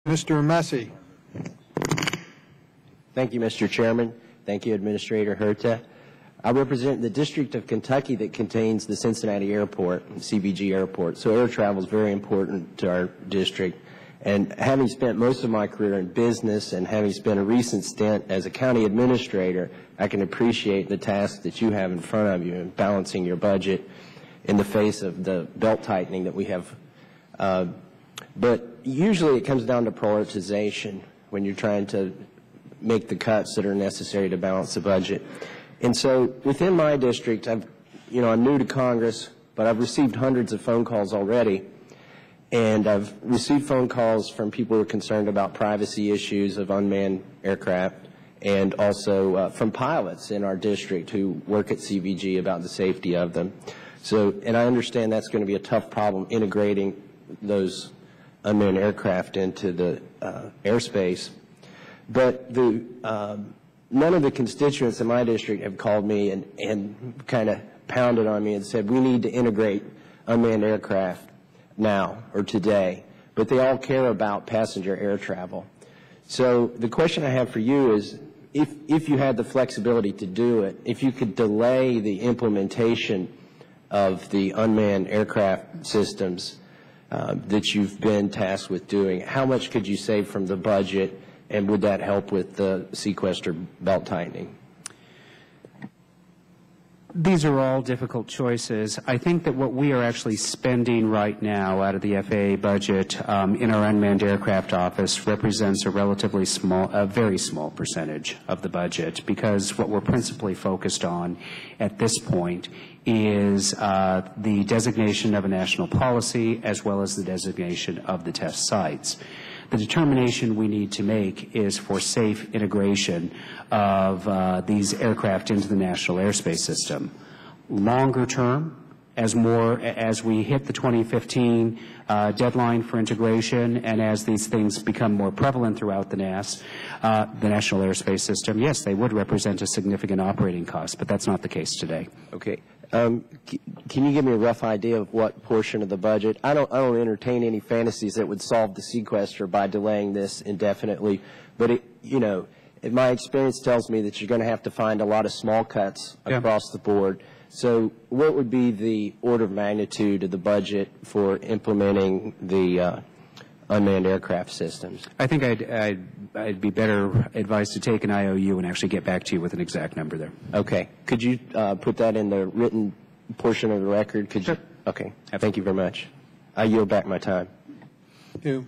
Mr. Massie. Thank you, Mr. Chairman. Thank you, Administrator Herta. I represent the District of Kentucky that contains the Cincinnati Airport, CVG Airport. So air travel is very important to our district. And having spent most of my career in business and having spent a recent stint as a county administrator, I can appreciate the task that you have in front of you in balancing your budget in the face of the belt tightening that we have. But usually it comes down to prioritization when you're trying to make the cuts that are necessary to balance the budget. And so within my district, I'm new to Congress, but I've received hundreds of phone calls already. And I've received phone calls from people who are concerned about privacy issues of unmanned aircraft, and also from pilots in our district who work at CVG about the safety of them. So, and I understand that's going to be a tough problem integrating those unmanned aircraft into the airspace. But none of the constituents in my district have called me and kind of pounded on me and said, we need to integrate unmanned aircraft now or today, but they all care about passenger air travel. So the question I have for you is, if you had the flexibility to do it, if you could delay the implementation of the unmanned aircraft systems that you've been tasked with doing, how much could you save from the budget, and would that help with the sequester belt tightening? These are all difficult choices. I think that what we are actually spending right now out of the FAA budget in our unmanned aircraft office represents a relatively small, a very small percentage of the budget, because what we're principally focused on at this point is the designation of a national policy as well as the designation of the test sites. The determination we need to make is for safe integration of these aircraft into the national airspace system. Longer term, as we hit the 2015 deadline for integration, and as these things become more prevalent throughout the national airspace system, yes, they would represent a significant operating cost, but that's not the case today. Okay. Can you give me a rough idea of what portion of the budget? I don't entertain any fantasies that would solve the sequester by delaying this indefinitely, but my experience tells me that you're going to have to find a lot of small cuts across the board. So what would be the order of magnitude of the budget for implementing the unmanned aircraft systems? I think I'd be better advised to take an IOU and actually get back to you with an exact number there. Okay. Could you put that in the written portion of the record? Could sure. You? Okay. Thank you very much. I yield back my time. Thank you.